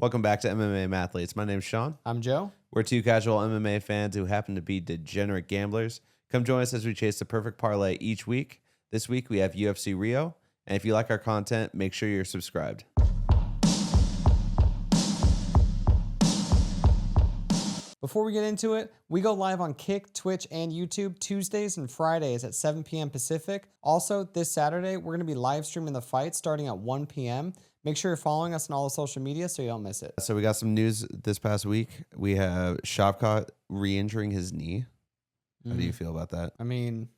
Welcome back to MMA Mathletes. My name's Sean. I'm Joe. We're two casual MMA fans who happen to be degenerate gamblers. Come join us as we chase the perfect parlay each week. This week we have UFC Rio, and if you like our content, make sure you're subscribed. Before we get into it, we go live on Kick, Twitch, and YouTube Tuesdays and Fridays at 7 p.m. Pacific. Also, this Saturday, we're going to be live streaming the fight starting at 1 p.m. Make sure you're following us on all the social media so you don't miss it. So we got some news this past week. We have Shavkat re-injuring his knee. How do you feel about that? I mean,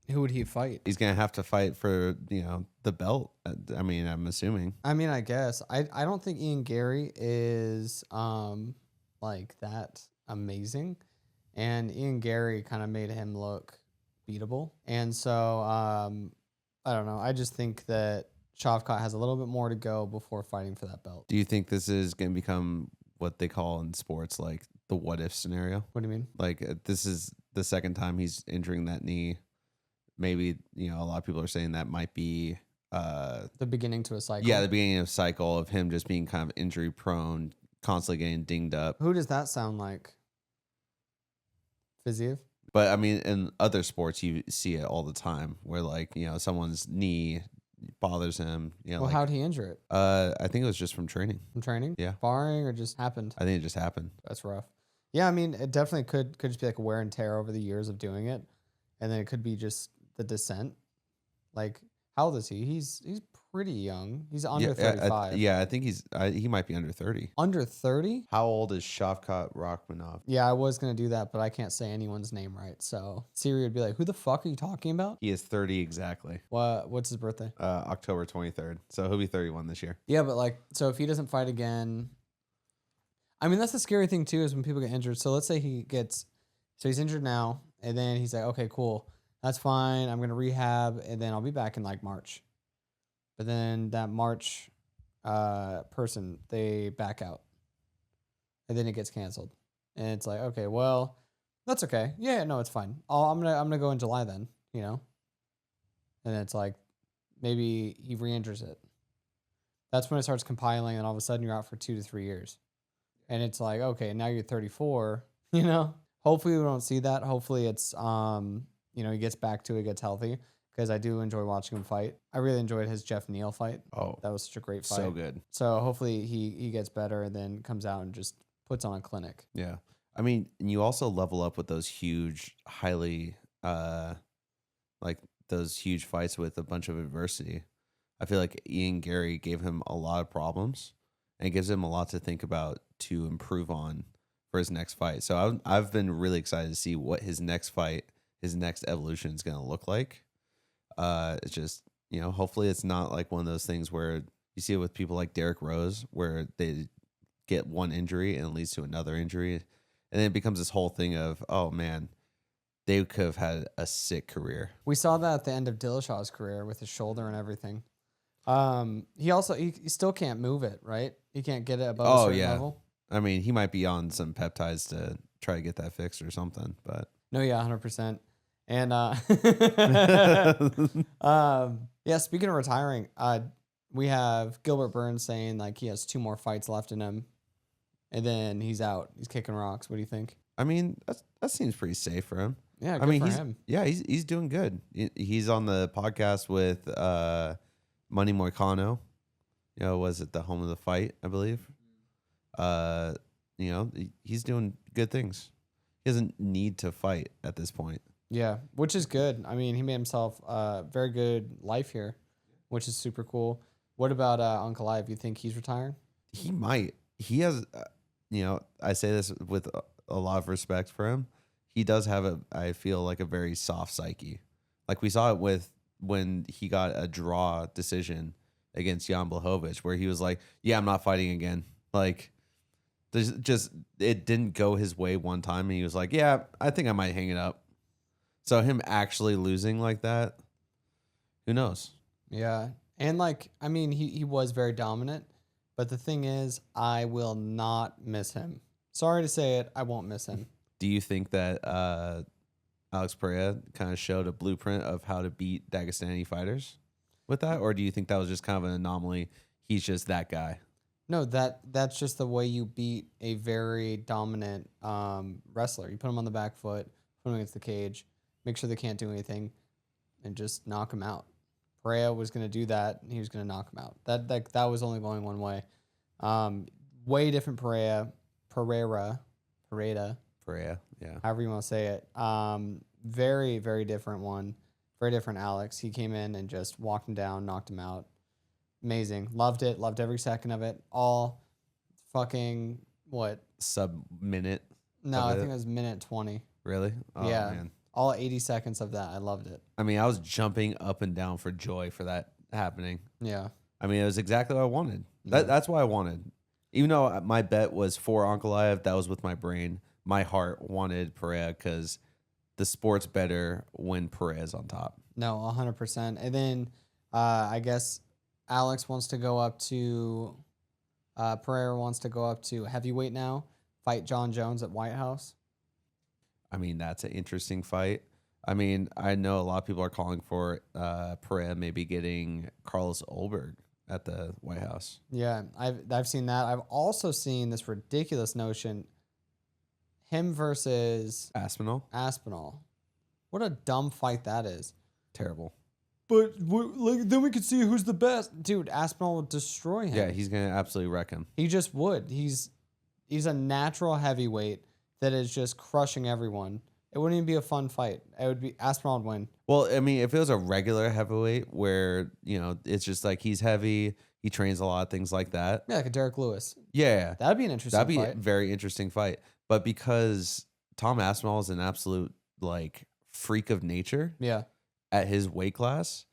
who would he fight? He's going to have to fight for, the belt. I mean, I'm assuming. I mean, I guess. I don't think Ian Gary is like that amazing. And Ian Gary kind of made him look beatable. And so, I don't know. I just think that Shavkat has a little bit more to go before fighting for that belt. Do you think this is going to become what they call in sports, like the what if scenario? What do you mean? Like this is the second time he's injuring that knee. Maybe, a lot of people are saying that might be the beginning to a cycle. Yeah, the beginning of a cycle of him just being kind of injury prone, constantly getting dinged up. Who does that sound like? Fiziev? But I mean, in other sports, you see it all the time where someone's knee bothers him. Well, how'd he injure it? I think it was just from training. From training? Yeah. Sparring or just happened? I think it just happened. That's rough. Yeah, I mean, it definitely could just be like a wear and tear over the years of doing it. And then it could be just the descent. Like, how old is he? He's pretty young. He's under 35. I think he might be under 30. Under 30? How old is Shavkat Rakhmonov? Yeah, I was going to do that, but I can't say anyone's name right. So Siri would be like, who the fuck are you talking about? He is 30 exactly. What's his birthday? October 23rd. So he'll be 31 this year. Yeah, but so if he doesn't fight again, I mean, that's the scary thing too, is when people get injured. So let's say he's injured now, and then he's like, okay, cool. That's fine. I'm going to rehab, and then I'll be back in March. But then that March person, they back out. And then it gets canceled. And it's like, okay, well, that's okay. Yeah, no, it's fine. I'm gonna go in July then, And it's like, maybe he re-injures it. That's when it starts compiling, and all of a sudden you're out for 2 to 3 years. And it's like, okay, now you're 34, Hopefully we don't see that. Hopefully it's, he gets back to it, gets healthy. Because I do enjoy watching him fight. I really enjoyed his Jeff Neal fight. Oh, that was such a great fight. So good. So hopefully he gets better and then comes out and just puts on a clinic. Yeah. I mean, and you also level up with those huge, highly, those huge fights with a bunch of adversity. I feel like Ian Gary gave him a lot of problems and gives him a lot to think about to improve on for his next fight. So I've been really excited to see what his next fight, his next evolution is going to look like. It's just, hopefully it's not like one of those things where you see it with people like Derrick Rose, where they get one injury and it leads to another injury. And then it becomes this whole thing of, oh man, they could have had a sick career. We saw that at the end of Dillashaw's career with his shoulder and everything. He still can't move it, right? He can't get it above a certain level. I mean, he might be on some peptides to try to get that fixed or something, but. No, yeah, 100%. And speaking of retiring, we have Gilbert Burns saying he has 2 more fights left in him, and then he's out. He's kicking rocks. What do you think? I mean, that seems pretty safe for him. Yeah, good for him. Yeah, he's doing good. He's on the podcast with Money Moicano. Was it the Home of the Fight, I believe? He's doing good things. He doesn't need to fight at this point. Yeah, which is good. I mean, he made himself a very good life here, which is super cool. What about Ankalaev? You think he's retiring? He might. He has, I say this with a lot of respect for him. He does have I feel like a very soft psyche. Like we saw it when he got a draw decision against Jan Blachowicz, where he was like, yeah, I'm not fighting again. Like, it didn't go his way one time, and he was like, yeah, I think I might hang it up. So him actually losing like that, who knows? Yeah. And he was very dominant, but the thing is, I will not miss him. Sorry to say it, I won't miss him. Do you think that Alex Pereira kind of showed a blueprint of how to beat Dagestani fighters with that? Or do you think that was just kind of an anomaly? He's just that guy. No, that's just the way you beat a very dominant wrestler. You put him on the back foot, put him against the cage, make sure they can't do anything, and just knock him out. Pereira was going to do that, and he was going to knock him out. That was only going one way. Way different Pereira, yeah. however you want to say it. Very, very different one. Very different Alex. He came in and just walked him down, knocked him out. Amazing. Loved it. Loved every second of it. All fucking what? Sub-minute. No, I think it was minute 20. Really? Oh, yeah. Man. All 80 seconds of that. I loved it. I mean, I was jumping up and down for joy for that happening. Yeah. I mean, it was exactly what I wanted. Yeah. That's what I wanted. Even though my bet was for Ankalaev, that was with my brain. My heart wanted Pereira because the sport's better when Pereira's on top. No, 100%. And then I guess Alex wants to go up to Pereira wants to go up to heavyweight now, fight John Jones at White House. I mean, that's an interesting fight. I mean, I know a lot of people are calling for Pereira maybe getting Carlos Olberg at the White House. Yeah, I've seen that. I've also seen this ridiculous notion, him versus Aspinall. What a dumb fight that is. Terrible. But then we could see who's the best. Dude, Aspinall would destroy him. Yeah, he's going to absolutely wreck him. He just would. He's a natural heavyweight that is just crushing everyone. It wouldn't even be a fun fight. It would be Aspinall would win. Well, I mean, if it was a regular heavyweight where, it's just like he's heavy, he trains a lot, things like that. Yeah, like a Derek Lewis. Yeah. That'd be an interesting fight. That'd be a very interesting fight. But because Tom Aspinall is an absolute, freak of nature. Yeah. At his weight class,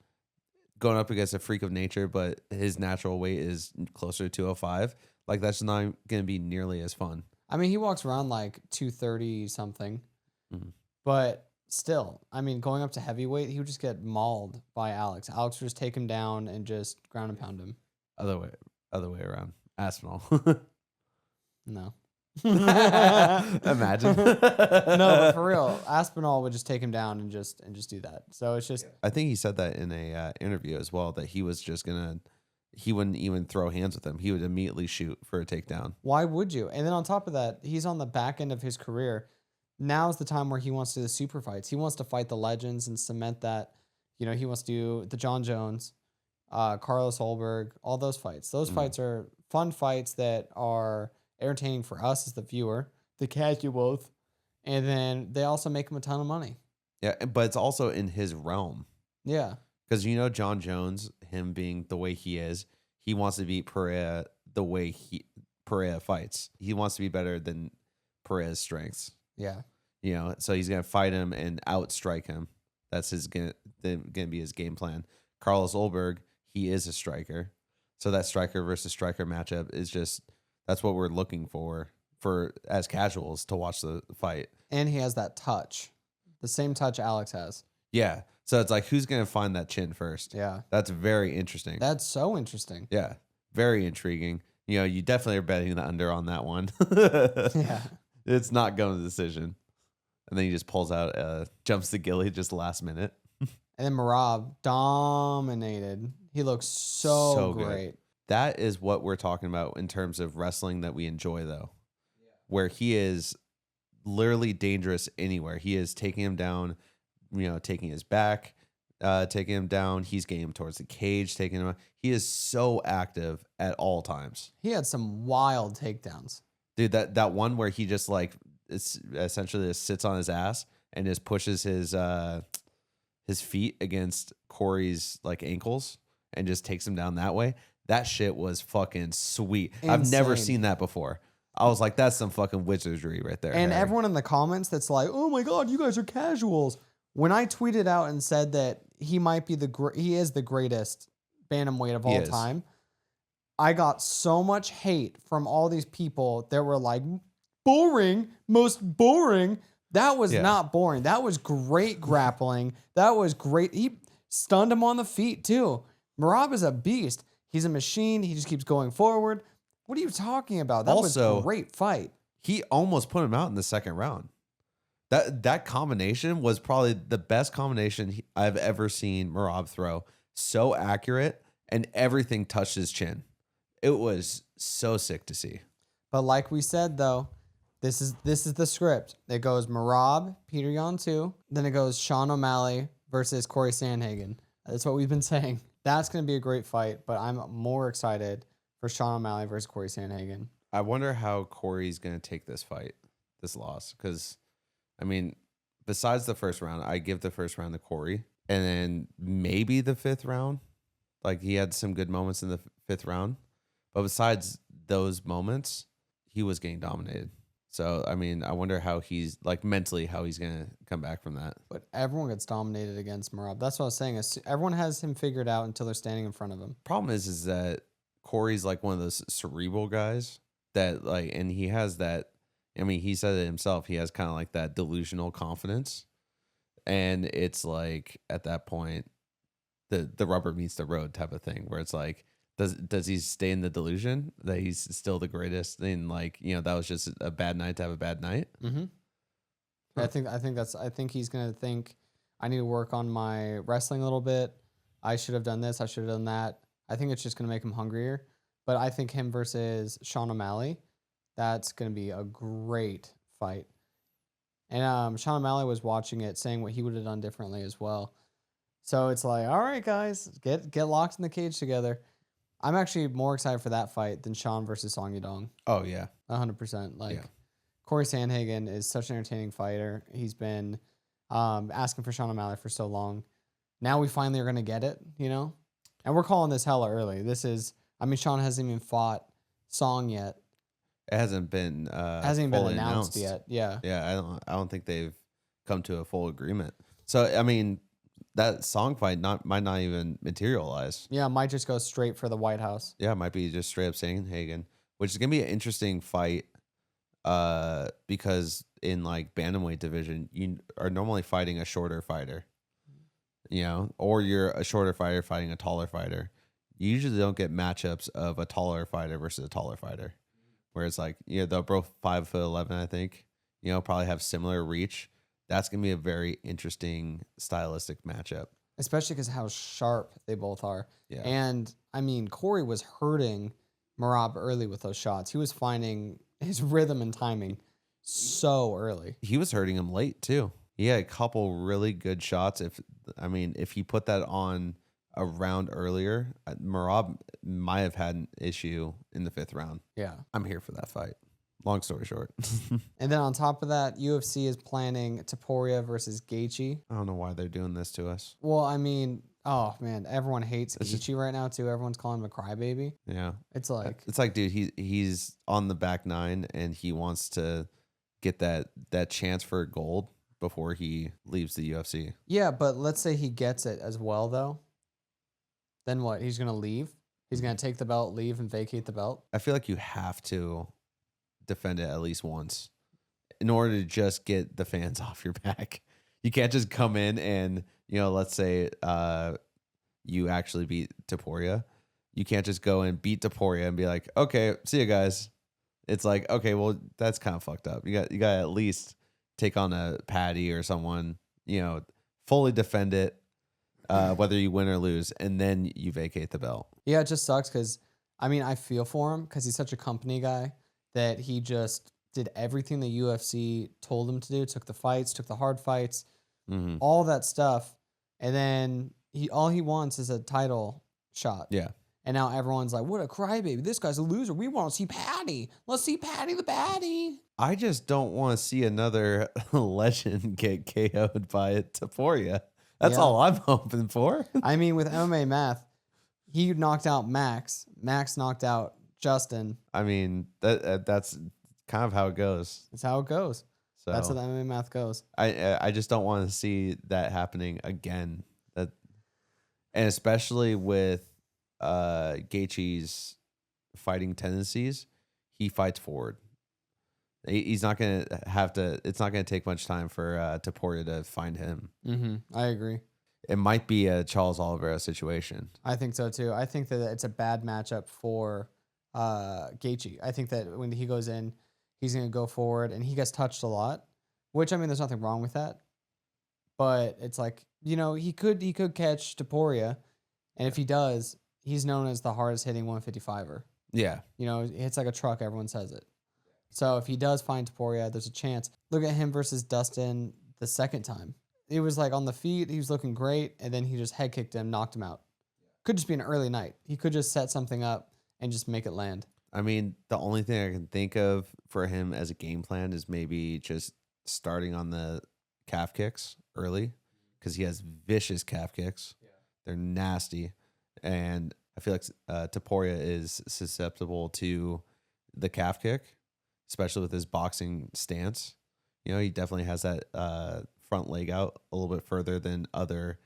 going up against a freak of nature, but his natural weight is closer to 205. That's not going to be nearly as fun. I mean, he walks around like 230 something, but still, I mean, going up to heavyweight, he would just get mauled by Alex. Alex would just take him down and just ground and pound him. Other way around. Aspinall. No. Imagine. No, but for real, Aspinall would just take him down and just do that. So it's just. I think he said that in a interview as well, that he was just he wouldn't even throw hands with him. He would immediately shoot for a takedown. Why would you? And then on top of that, he's on the back end of his career. Now's the time where he wants to do the super fights. He wants to fight the legends and cement that. He wants to do the John Jones, Carlos Olberg, all those fights. Those fights are fun fights that are entertaining for us as the viewer, the casuals, and then they also make him a ton of money. Yeah, but it's also in his realm. Yeah. Because John Jones, him being the way he is, he wants to beat Pereira the way Pereira fights. He wants to be better than Pereira's strengths. Yeah. So he's gonna fight him and outstrike him. That's gonna be his game plan. Carlos Olberg, he is a striker, so that striker versus striker matchup is that's what we're looking for as casuals to watch the fight. And he has that touch, the same touch Alex has. Yeah. So it's like, who's going to find that chin first? Yeah. That's very interesting. That's so interesting. Yeah. Very intriguing. You definitely are betting the under on that one. Yeah. It's not going to decision. And then he just pulls out, jumps the gilly just last minute. And then Merab dominated. He looks so great. Good. That is what we're talking about in terms of wrestling that we enjoy, though. Yeah. Where he is literally dangerous anywhere. He is taking him down, taking his back, taking him down. He's getting him towards the cage, taking him out. He is so active at all times. He had some wild takedowns. Dude, that one where he just it's essentially just sits on his ass and just pushes his feet against Corey's ankles and just takes him down that way. That shit was fucking sweet. Insane. I've never seen that before. I was like, that's some fucking wizardry right there. And Harry. Everyone in the comments that's like, oh my God, you guys are casuals. When I tweeted out and said that he might be he is the greatest bantamweight of all time, I got so much hate from all these people that were like, boring, most boring. That was not boring. That was great grappling. That was great. He stunned him on the feet too. Merab is a beast. He's a machine. He just keeps going forward. What are you talking about? That was a great fight. He almost put him out in the second round. That combination was probably the best combination I've ever seen Merab throw. So accurate, and everything touched his chin. It was so sick to see. But like we said, though, this is the script. It goes Merab, Peter Yan 2. Then it goes Sean O'Malley versus Corey Sandhagen. That's what we've been saying. That's going to be a great fight, but I'm more excited for Sean O'Malley versus Corey Sandhagen. I wonder how Corey's going to take this fight, this loss. Because, I mean, besides the first round, I give the first round to Corey. And then maybe the fifth round. Like, he had some good moments in the fifth round. But besides those moments, he was getting dominated. So, I mean, I wonder how he's, like, mentally, how he's going to come back from that. But everyone gets dominated against Merab. That's what I was saying. Everyone has him figured out until they're standing in front of him. Problem is that Corey's, like, one of those cerebral guys that, like, and he has that, I mean, he said it himself. He has kind of like that delusional confidence. And it's like, at that point, the rubber meets the road type of thing, where it's like, does he stay in the delusion that he's still the greatest? And like, you know, that was just a bad night to have a bad night. Mm-hmm. Huh. I think he's gonna think, I need to work on my wrestling a little bit. I should have done this. I should have done that. I think it's just gonna make him hungrier. But I think him versus Sean O'Malley, that's gonna be a great fight. And Sean O'Malley was watching it, saying what he would have done differently as well. So it's like, all right, guys, get locked in the cage together. I'm actually more excited for that fight than Sean versus Song Yadong. Oh, yeah. 100%. Like, Yeah. Corey Sandhagen is such an entertaining fighter. He's been asking for Sean O'Malley for so long. Now we finally are going to get it, you know? And we're calling this hella early. Sean hasn't even fought Song yet. It hasn't been Hasn't even been announced yet. Yeah. Yeah, I don't think they've come to a full agreement. So, I mean, that Song fight might not even materialize. Yeah, might just go straight for the White House. Yeah, it might be just straight up Sandhagen, which is gonna be an interesting fight. Because in like bantamweight division, you are normally fighting a shorter fighter, you know, or you're a shorter fighter fighting a taller fighter. You usually don't get matchups of a taller fighter versus a taller fighter, where it's like, you know, they're both 5'11", I think, you know, probably have similar reach. That's going to be a very interesting stylistic matchup. Especially because how sharp they both are. Yeah. And, I mean, Corey was hurting Merab early with those shots. He was finding his rhythm and timing so early. He was hurting him late, too. He had a couple really good shots. If he put that on a round earlier, Merab might have had an issue in the fifth round. Yeah. I'm here for that fight. Long story short. And then on top of that, UFC is planning Topuria versus Gaethje. I don't know why they're doing this to us. Well, I mean, oh man, everyone hates Gaethje right now too. Everyone's calling him a crybaby. Yeah. It's like, dude, he's on the back nine and he wants to get that chance for gold before he leaves the UFC. Yeah, but let's say he gets it as well though. Then what? He's gonna leave? He's gonna take the belt, leave, and vacate the belt? I feel like you have to defend it at least once in order to just get the fans off your back. You can't just come in and, you know, let's say you actually beat Topuria. You can't just go and beat Topuria and be like, okay, see you guys. It's like, okay, well, that's kind of fucked up. You got to at least take on a Patty or someone, you know, fully defend it, whether you win or lose, and then you vacate the belt. Yeah, it just sucks because, I mean, I feel for him because he's such a company guy that he just did everything the UFC told him to do, took the fights, took the hard fights, all that stuff. And then all he wants is a title shot. Yeah. And now everyone's like, what a crybaby. This guy's a loser. We want to see Patty. Let's see Patty the Patty. I just don't want to see another legend get KO'd by Topuria. That's all I'm hoping for. I mean, with MMA math, he knocked out Max. Max knocked out Justin. I mean, that's kind of how it goes. That's how it goes. So that's how the MMA math goes. I just don't want to see that happening again. And especially with Gaethje's fighting tendencies, he fights forward. He's not going to have to. It's not going to take much time for Topuria to find him. I agree. It might be a Charles Oliveira situation. I think so too. I think that it's a bad matchup for Gaethje. I think that when he goes in, he's going to go forward, and he gets touched a lot. Which, I mean, there's nothing wrong with that. But it's like, you know, he could catch Topuria, and if he does, he's known as the hardest hitting 155er. Yeah. You know, he hits like a truck. Everyone says it. So if he does find Topuria, there's a chance. Look at him versus Dustin the second time. It was like on the feet. He was looking great. And then he just head kicked him, knocked him out. Could just be an early night. He could just set something up and just make it land. I mean, the only thing I can think of for him as a game plan is maybe just starting on the calf kicks early because he has vicious calf kicks. Yeah. They're nasty. And I feel like Topuria is susceptible to the calf kick, especially with his boxing stance. You know, he definitely has that front leg out a little bit further than other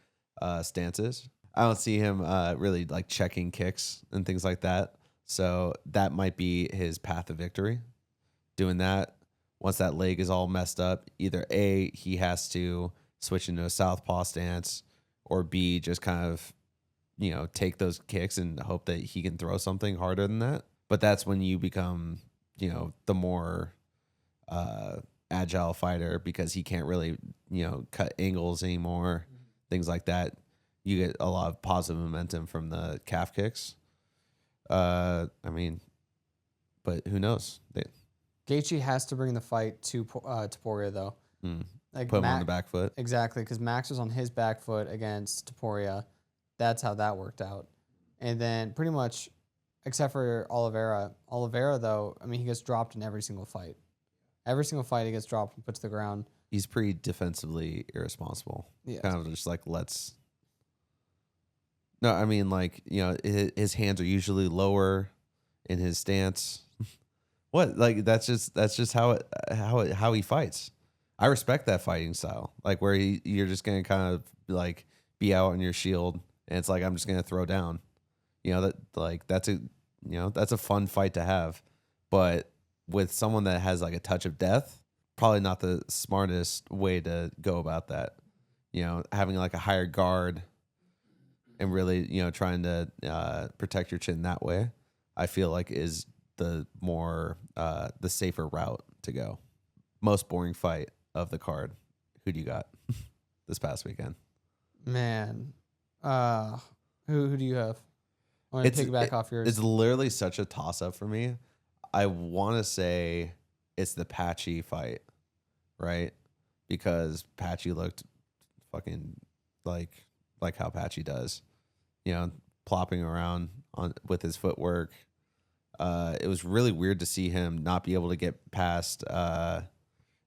stances. I don't see him really like checking kicks and things like that. So that might be his path of victory. Doing that, once that leg is all messed up, either A, he has to switch into a southpaw stance, or B, just kind of, you know, take those kicks and hope that he can throw something harder than that. But that's when you become, you know, the more agile fighter because he can't really, you know, cut angles anymore, things like that. You get a lot of positive momentum from the calf kicks. I mean, but who knows? Gaethje has to bring the fight to Topuria, though. Like put him on the back foot. Exactly, because Max was on his back foot against Topuria. That's how that worked out. And then pretty much, except for Oliveira, though, I mean, he gets dropped in every single fight. Every single fight he gets dropped and put to the ground. He's pretty defensively irresponsible. Yeah. Kind of just like No, I mean, like, you know, his hands are usually lower in his stance. What? Like, that's just how he fights. I respect that fighting style. Like where you're just gonna kind of like be out on your shield, and it's like I'm just gonna throw down. You know, that's a fun fight to have. But with someone that has like a touch of death, probably not the smartest way to go about that. You know, having like a higher guard and really, you know, trying to protect your chin that way, I feel like is the more the safer route to go. Most boring fight of the card. Who do you got this past weekend? Man, who do you have? I want to piggyback off yours. It's literally such a toss up for me. I want to say it's the Patchy fight, right? Because Patchy looked fucking like how Patchy does, you know, plopping around with his footwork. It was really weird to see him not be able to get past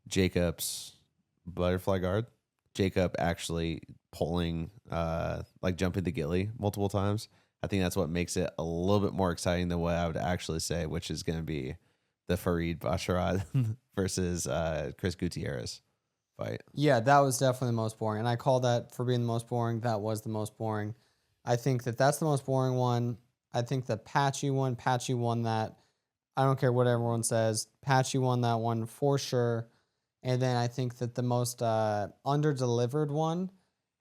Jacob's butterfly guard. Jacob actually pulling, like jumping the ghillie multiple times. I think that's what makes it a little bit more exciting than what I would actually say, which is going to be the Farid Basharat versus Chris Gutierrez fight. Yeah, that was definitely the most boring. And I call that for being the most boring. That was the most boring. I think that's the most boring one. I think the Patchy won that. I don't care what everyone says. Patchy won that one for sure. And then I think that the most under-delivered one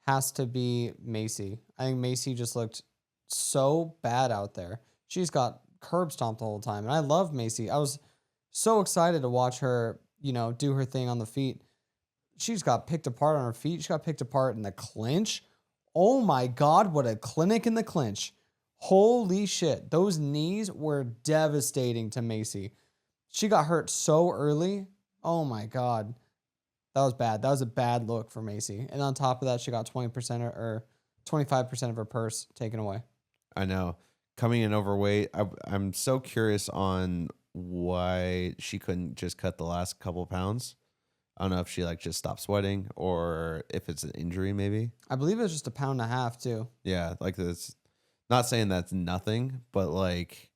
has to be Macy. I think Macy just looked so bad out there. She's got curb stomped the whole time. And I love Macy. I was so excited to watch her, you know, do her thing on the feet. She's got picked apart on her feet. She got picked apart in the clinch. Oh my God, what a clinic in the clinch. Holy shit. Those knees were devastating to Macy. She got hurt so early. Oh my God. That was bad. That was a bad look for Macy. And on top of that, she got 20% or 25% of her purse taken away. I know. Coming in overweight, I'm so curious on why she couldn't just cut the last couple of pounds. I don't know if she like just stopped sweating or if it's an injury maybe. I believe it was just 1.5 pounds too. Yeah, like this. Not saying that's nothing, but like,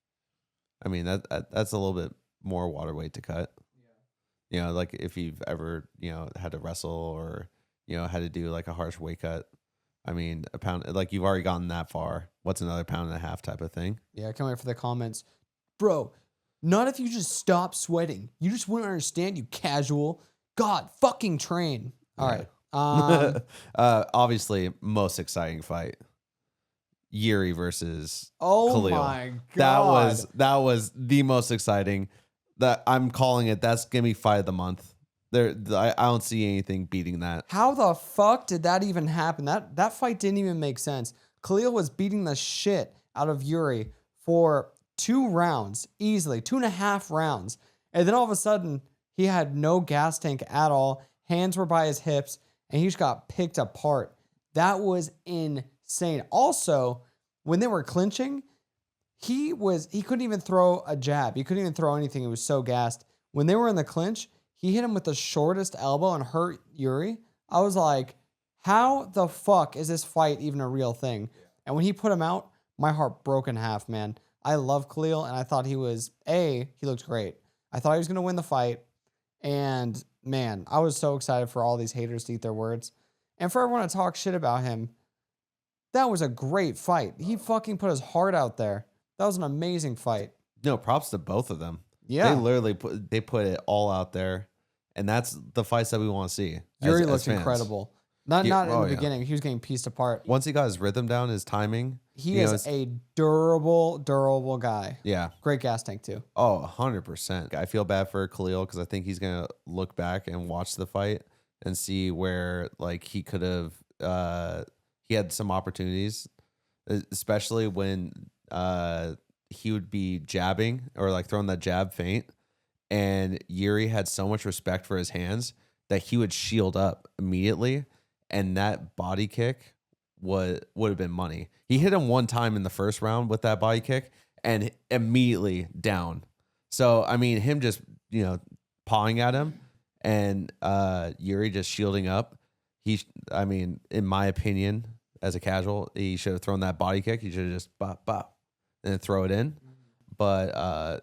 I mean that's a little bit more water weight to cut. Yeah. You know, like if you've ever, you know, had to wrestle or, you know, had to do like a harsh weight cut. I mean, 1 pound, like you've already gotten that far. What's another 1.5 pounds type of thing? Yeah, I can't wait for the comments. Bro, not if you just stop sweating. You just wouldn't understand, you casual. God, fucking train. All right. Obviously, most exciting fight. Yuri versus Khalil. My God. That was the most exciting. That I'm calling it. That's gonna be fight of the month. I don't see anything beating that. How the fuck did that even happen? That fight didn't even make sense. Khalil was beating the shit out of Yuri for 2 rounds, easily, 2.5 rounds. And then all of a sudden, he had no gas tank at all. Hands were by his hips, and he just got picked apart. That was insane. Also, when they were clinching, he couldn't even throw a jab. He couldn't even throw anything. He was so gassed. When they were in the clinch, he hit him with the shortest elbow and hurt Yuri. I was like, how the fuck is this fight even a real thing? And when he put him out, my heart broke in half, man. I love Khalil, and I thought he looked great. I thought he was going to win the fight. And, man, I was so excited for all these haters to eat their words. And for everyone to talk shit about him, that was a great fight. He fucking put his heart out there. That was an amazing fight. No, props to both of them. Yeah. They literally put it all out there. And that's the fights that we want to see. Yuri looked incredible. Not in the beginning. He was getting pieced apart. Once he got his rhythm down, his timing. He is a durable guy. Yeah. Great gas tank, too. Oh, 100%. I feel bad for Khalil because I think he's going to look back and watch the fight and see where like he could have he had some opportunities, especially when he would be jabbing or like throwing that jab feint. And Yuri had so much respect for his hands that he would shield up immediately. And that body kick would have been money. He hit him one time in the first round with that body kick and immediately down. So, I mean, him just, pawing at him and Yuri just shielding up. In my opinion, as a casual, he should have thrown that body kick. He should have just bop, bop, and then throw it in. But,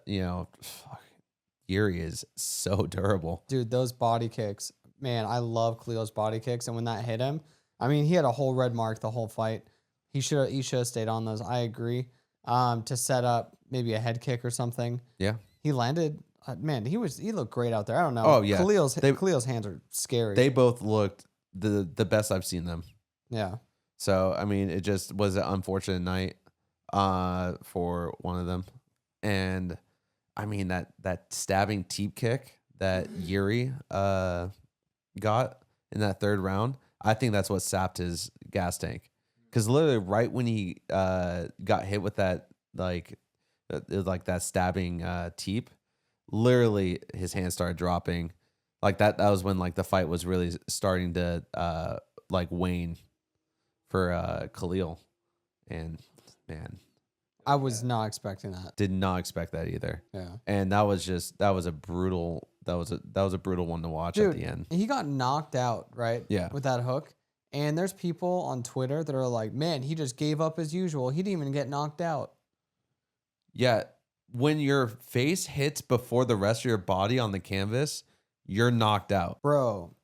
Yuri is so durable. Dude, those body kicks, man, I love Khalil's body kicks. And when that hit him, he had a whole red mark the whole fight. He should have stayed on those. I agree. To set up maybe a head kick or something. Yeah. He landed. Man, he looked great out there. I don't know. Oh, yeah. Khalil's hands are scary. They both looked the best I've seen them. Yeah. So, it just was an unfortunate night for one of them. And, that stabbing teep kick that Yuri got in that third round, I think that's what sapped his gas tank. Because literally right when he got hit with that, that stabbing teep, literally his hands started dropping. Like that was when the fight was really starting to wane for Khalil. And man, I was not expecting that. did not expect that either. Yeah. And that was a brutal one to watch. Dude, at the end. He got knocked out, right? Yeah. With that hook. And there's people on Twitter that are like, man, he just gave up as usual. He didn't even get knocked out. Yeah. When your face hits before the rest of your body on the canvas, you're knocked out. Bro,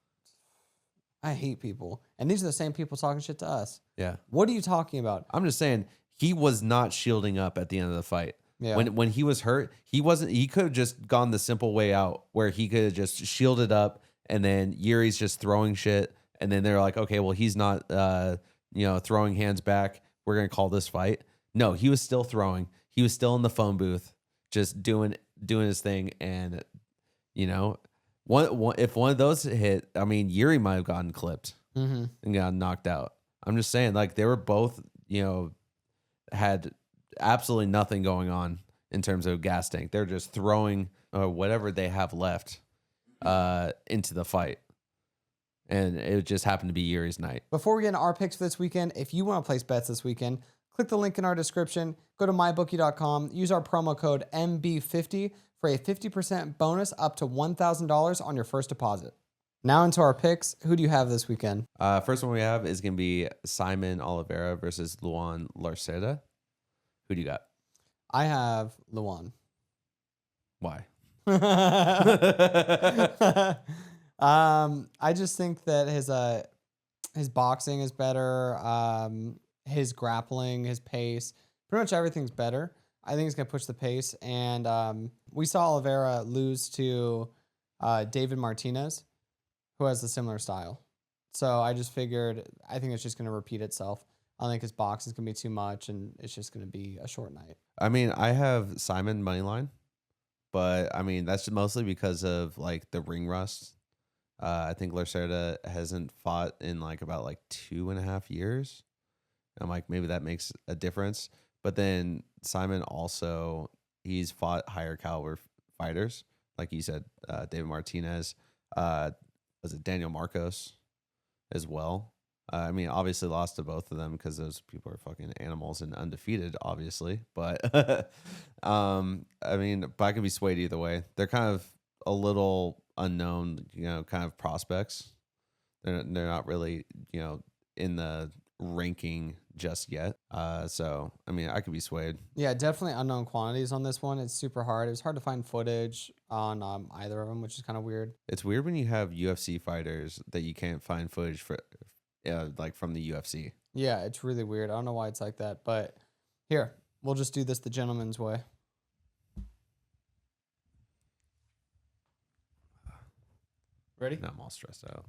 I hate people. And these are the same people talking shit to us. Yeah. What are you talking about? I'm just saying he was not shielding up at the end of the fight. Yeah. When he was hurt, he could have just gone the simple way out where he could have just shielded up and then Yuri's just throwing shit. And then they're like, okay, well, he's not, throwing hands back. We're going to call this fight. No, he was still throwing. He was still in the phone booth, just doing his thing. And, if one of those hit, Yuri might have gotten clipped and gotten knocked out. I'm just saying, they were both, had absolutely nothing going on in terms of gas tank. They're just throwing whatever they have left into the fight. And it just happened to be Yuri's night. Before we get into our picks for this weekend, if you want to place bets this weekend, click the link in our description, go to mybookie.com, use our promo code MB50 for a 50% bonus up to $1,000 on your first deposit. Now into our picks. Who do you have this weekend? First one we have is going to be Simon Oliveira versus Luan Larceta. Who do you got? I have Luan. Why? I just think that his boxing is better. His grappling, his pace, pretty much everything's better. I think he's gonna push the pace. And we saw Oliveira lose to David Martinez, who has a similar style. So I just figured I think it's just gonna repeat itself. I think his boxing is gonna be too much, and it's just gonna be a short night. I have Simon moneyline, but that's mostly because of the ring rust. I think Larceta hasn't fought in about 2.5 years. I'm maybe that makes a difference. But then Simon also he's fought higher caliber fighters, like you said, David Martinez, was it Daniel Marcos as well. I mean, obviously lost to both of them because those people are fucking animals and undefeated, obviously. But I mean, but I can be swayed either way. They're kind of a little unknown, kind of prospects. They're not really, in the ranking just yet. So I mean, I could be swayed. Yeah, definitely unknown quantities on this one. It's super hard. It was hard to find footage on either of them, which is kind of weird. It's weird when you have UFC fighters that you can't find footage for, like from the UFC. Yeah, it's really weird. I don't know why it's like that, but here, we'll just do this the gentleman's way. Ready? Now I'm all stressed out.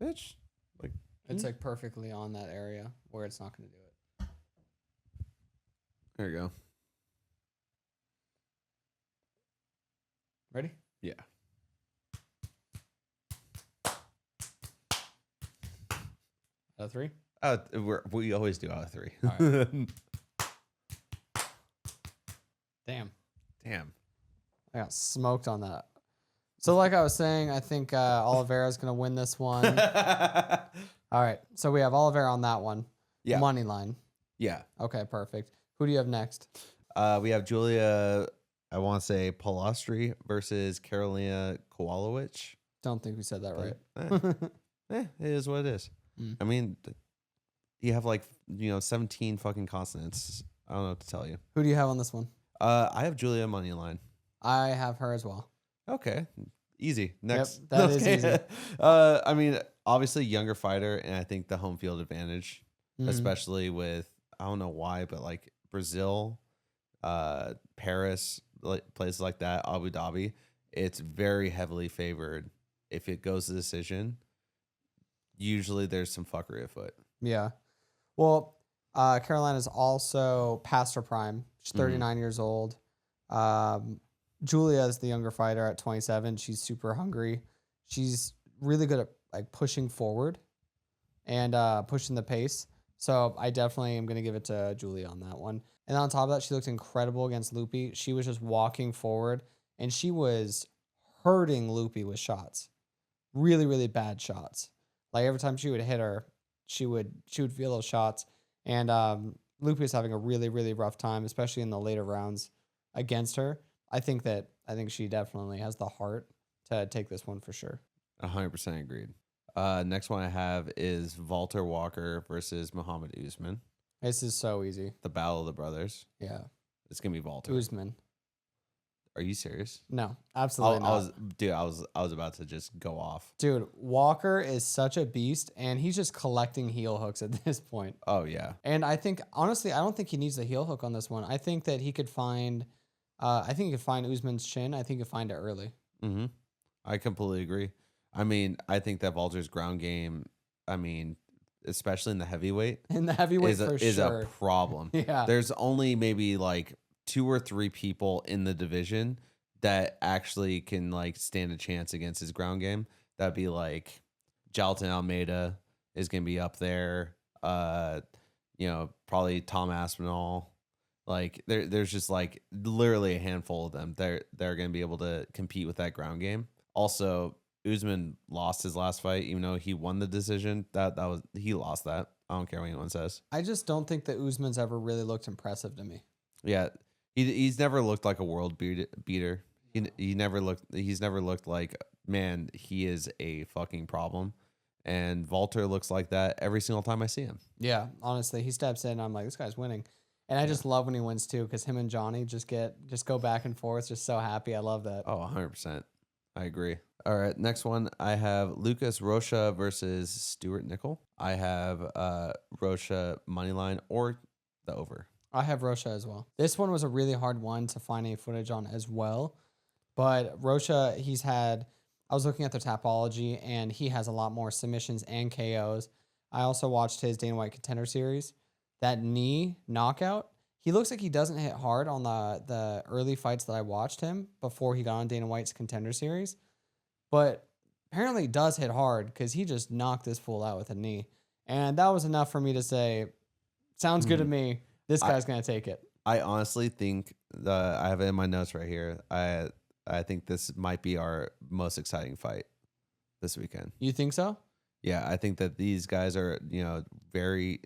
Bitch. Like, It's like perfectly on that area where it's not going to do it. there you go. Ready? Yeah. Out of 3? We always do out of 3. All right. Damn. Damn. I got smoked on that. So like I was saying, I think Oliveira's going to win this one. All right. So we have Oliveira on that one. Yeah. Money line. Yeah. Okay, perfect. Who do you have next? We have Julia, I want to say Polastri versus Karolina Kowalowicz. Don't think we said that right. It is what it is. I mean, you have like, 17 fucking consonants. I don't know what to tell you. Who do you have on this one? I have Julia Moneyline. I have her as well. Okay. Easy. Next. Yep, that is easy. I mean, obviously younger fighter, and I think the home field advantage, especially with, I don't know why, but like Brazil, Paris, like places like that, Abu Dhabi, it's very heavily favored. If it goes to decision, usually there's some fuckery afoot. Yeah. Well, Carolina's also past her prime. She's 39 years old. Julia is the younger fighter at 27. She's super hungry. She's really good at like pushing forward and pushing the pace. So I definitely am going to give it to Julia on that one. And on top of that, she looked incredible against Lupi. She was just walking forward and she was hurting Lupi with shots. Really, really bad shots. Like every time she would hit her, she would feel those shots. And Lupi was having a really, really rough time, especially in the later rounds against her. I think she definitely has the heart to take this one for sure. 100% agreed. Next one I have is Walter Walker versus Muhammad Usman. This is so easy. The battle of the brothers. Yeah. It's gonna be Walter. Usman. Are you serious? No, absolutely not. I was about to just go off. Dude, Walker is such a beast, and he's just collecting heel hooks at this point. Oh yeah. And I think honestly, I don't think he needs a heel hook on this one. I think that he could find. I think he could find Usman's chin. I think he could find it early. Mm-hmm. I completely agree. I mean, I think that Walter's ground game, I mean, especially in the heavyweight, is a problem. Yeah. There's only maybe like 2 or 3 people in the division that actually can like stand a chance against his ground game. That'd be like Jalton Almeida is going to be up there. Probably Tom Aspinall. Like there's just like literally a handful of them. They're going to be able to compete with that ground game. Also, Usman lost his last fight, even though he won the decision. He lost that. I don't care what anyone says. I just don't think that Usman's ever really looked impressive to me. Yeah, he's never looked like a world beater. He's never looked like, man, he is a fucking problem. And Walter looks like that every single time I see him. Yeah, honestly, he steps in. I'm like, this guy's winning. And I just love when he wins too, because him and Johnny just go back and forth, just so happy. I love that. Oh, 100%. I agree. All right, next one I have Lucas Rocha versus Stuart Nickel. I have Rocha moneyline or the over. I have Rocha as well. This one was a really hard one to find any footage on as well. But Rocha, I was looking at the Tapology, and he has a lot more submissions and KOs. I also watched his Dana White Contender Series. That knee knockout, he looks like he doesn't hit hard on the early fights that I watched him before he got on Dana White's Contender Series. But apparently he does hit hard because he just knocked this fool out with a knee. And that was enough for me to say, sounds good to Mhm. me. This guy's going to take it. I honestly think I have it in my notes right here. I think this might be our most exciting fight this weekend. You think so? Yeah, I think that these guys are, very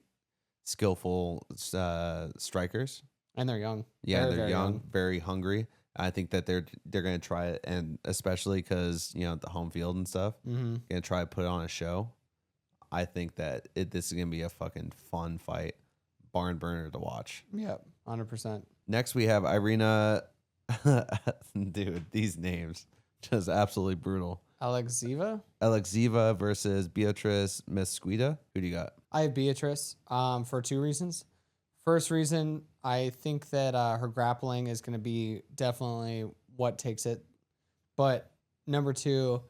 skillful strikers. And they're young. Yeah, Very, they're very young, very hungry. I think that they're going to try it, and especially because the home field and stuff, Mm-hmm. going to try to put on a show. I think that this is going to be a fucking fun fight, barn burner to watch. Yep, 100%. Next, we have Irina. Dude, these names just absolutely brutal. Alexieva versus Beatrice Mesquita. Who do you got? I have Beatrice for 2 reasons. First reason, I think that her grappling is going to be definitely what takes it. But number 2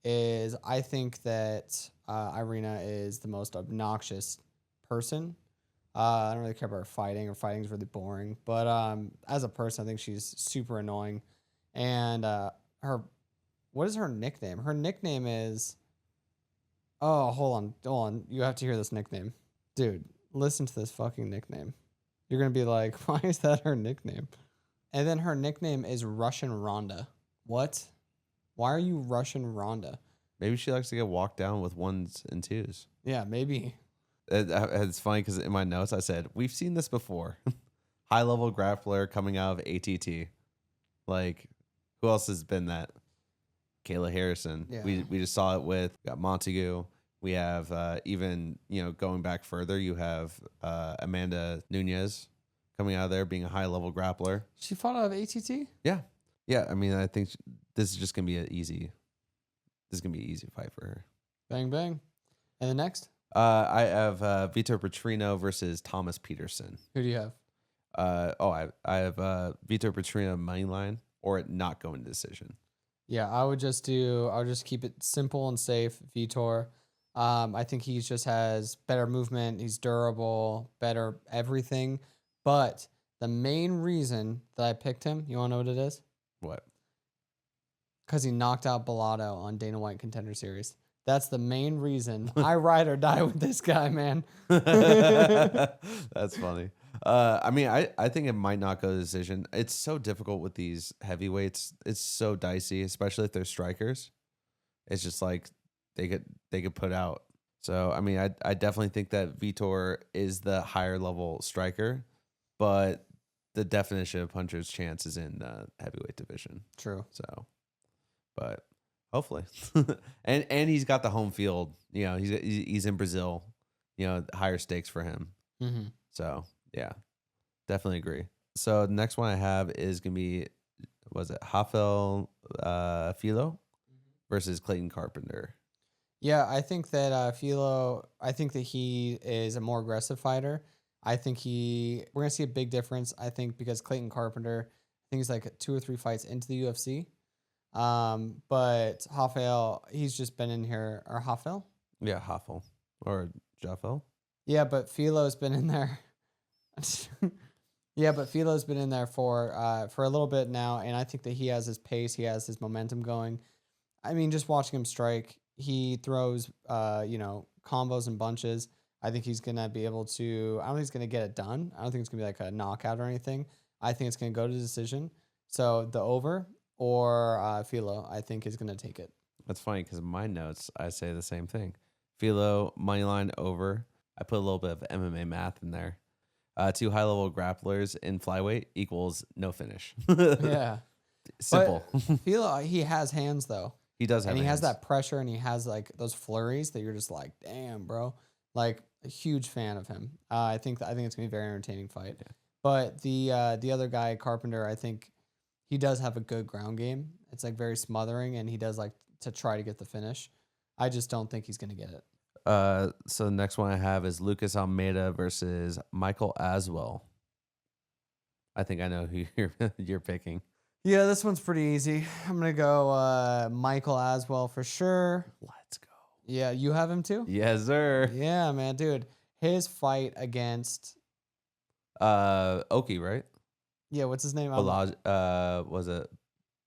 is I think that Irina is the most obnoxious person. I don't really care about her fighting. Her fighting is really boring. But as a person, I think she's super annoying. And what is her nickname? Her nickname is... Oh, hold on. You have to hear this nickname. Dude, listen to this fucking nickname. You're going to be like, why is that her nickname? And then her nickname is Russian Rhonda. What? Why are you Russian Rhonda? Maybe she likes to get walked down with 1s and 2s. Yeah, maybe. It's funny because in my notes I said, we've seen this before. High-level grappler coming out of ATT. Like, who else has been that? Kayla Harrison. Yeah. We just saw it with got Montague. We have even going back further, you have Amanda Nunez coming out of there being a high level grappler. She fought out of ATT? Yeah. I mean, I think this is just gonna be an easy fight for her. Bang bang. And the next? I have Vitor Petrino versus Thomas Peterson. Who do you have? I have Vitor Petrino money line or not going to decision. Yeah, I would just keep it simple and safe. Vitor. I think he just has better movement. He's durable, better everything. But the main reason that I picked him, you want to know what it is? What? Because he knocked out Bellato on Dana White Contender Series. That's the main reason. I ride or die with this guy, man. That's funny. I mean, I think it might not go to decision. It's so difficult with these heavyweights. It's so dicey, especially if they're strikers. It's just like they could put out. So I mean, I definitely think that Vitor is the higher level striker, but the definition of puncher's chance is in the heavyweight division. True. So, but hopefully, and he's got the home field. He's in Brazil. Higher stakes for him. Mm-hmm. So yeah, definitely agree. So the next one I have is gonna be, Rafael Filo versus Clayton Carpenter. Yeah, I think that Filo. I think that he is a more aggressive fighter. I think we're gonna see a big difference. I think because Clayton Carpenter, I think he's like 2 or 3 fights into the UFC. But Rafael, he's just been in here, or Rafael? Yeah, Rafael or Jaffel. Yeah, but Filo's been in there. Yeah, but Filo's been in there for a little bit now, and I think that he has his pace, he has his momentum going. I mean, just watching him strike, he throws combos and bunches. I think he's gonna be able to. I don't think he's gonna get it done. I don't think it's gonna be like a knockout or anything. I think it's gonna go to decision. So the over or Filo, I think is gonna take it. That's funny because in my notes I say the same thing. Filo moneyline over. I put a little bit of MMA math in there. 2 high level grapplers in flyweight equals no finish. Yeah, Simple. Filo, he has hands though. He does have and he hands. has that pressure, and he has like those flurries that you're just like, damn, bro. Like a huge fan of him. I think it's gonna be a very entertaining fight. Yeah. But the other guy, Carpenter, I think he does have a good ground game. It's like very smothering, and he does like to try to get the finish. I just don't think he's gonna get it. So the next one I have is Lucas Almeida versus Michael Aswell. I think I know who you're picking. Yeah, this one's pretty easy. I'm gonna go Michael Aswell for sure. Let's go. Yeah, you have him too? Yes, sir. Yeah, man, dude. His fight against Oki, right? Yeah, what's his name? Was it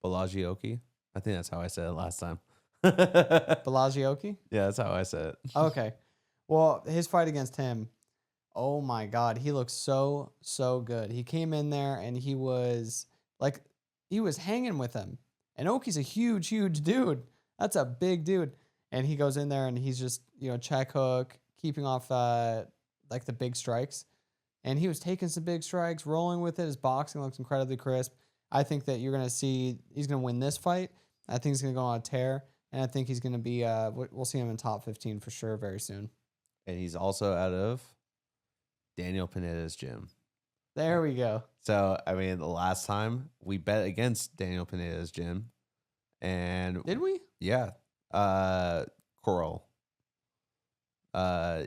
Balaji Oki? I think that's how I said it last time. Balaji Oki? Yeah, that's how I said it. Okay. Well, his fight against him, oh my God, he looks so good. He came in there and he was hanging with him. And Oki's a huge dude. That's a big dude. And he goes in there and he's just, check hook, keeping off like the big strikes. And he was taking some big strikes, rolling with it. His boxing looks incredibly crisp. I think that you're going to see he's going to win this fight. I think he's going to go on a tear. And I think he's going to be, we'll see him in top 15 for sure very soon. And he's also out of Daniel Pineda's gym. There we go. So, I mean, the last time we bet against Daniel Pineda's gym. And did we? Yeah. Coral.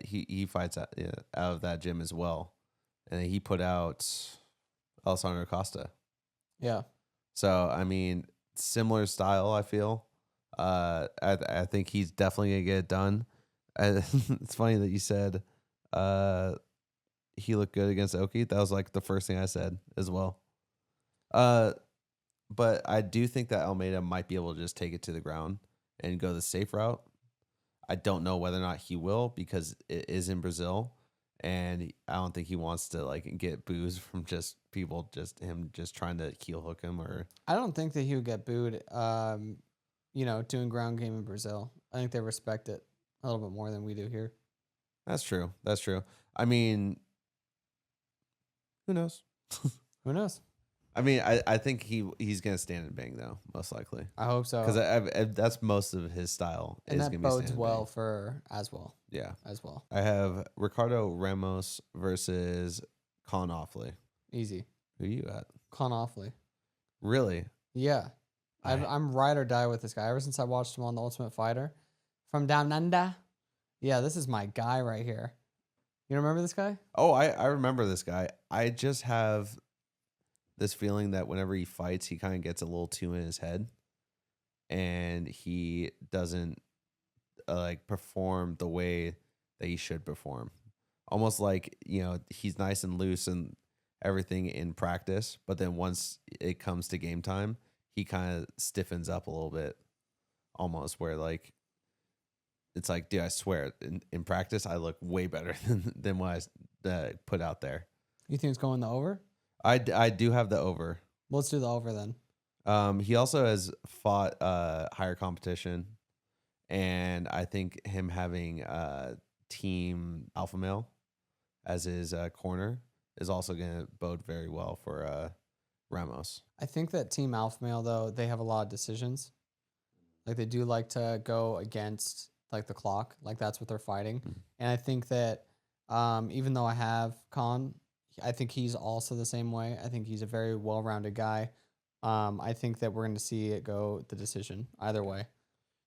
He fights out of that gym as well. And he put out Alessandro Costa. Yeah. So, I mean, similar style, I feel. I think he's definitely going to get it done. It's funny that you said he looked good against Oki. That was like the first thing I said as well. But I do think that Almeida might be able to just take it to the ground and go the safe route. I don't know whether or not he will because it is in Brazil. And I don't think he wants to like get boos from just people, just him just trying to heel hook him. Or I don't think that he would get booed. Doing ground game in Brazil. I think they respect it a little bit more than we do here. That's true. I mean, who knows? Who knows? I mean, I think he's gonna stand and bang though, most likely. I hope so because that's most of his style. And that bodes well bang. for as well. Yeah, as well. I have Ricardo Ramos versus Con Offley. Easy. Who you at? Con Offley. Really? Yeah. I'm ride or die with this guy. Ever since I watched him on The Ultimate Fighter, from Down Under. Yeah, this is my guy right here. You remember this guy? Oh, I remember this guy. I just have this feeling that whenever he fights, he kind of gets a little too in his head, and he doesn't perform the way that he should perform. Almost like, he's nice and loose and everything in practice, but then once it comes to game time, he kind of stiffens up a little bit, almost where like it's like, dude, I swear, in practice, I look way better than what I put out there. You think it's going the over? I do have the over. Let's do the over then. He also has fought higher competition, and I think him having Team Alpha Male as his corner is also going to bode very well for Ramos. I think that Team Alpha Male, though, they have a lot of decisions. Like, they do like to go against, like, the clock. Like, that's what they're fighting. Mm-hmm. And I think that even though I have Khan, I think he's also the same way. I think he's a very well-rounded guy. I think that we're going to see it go the decision either way.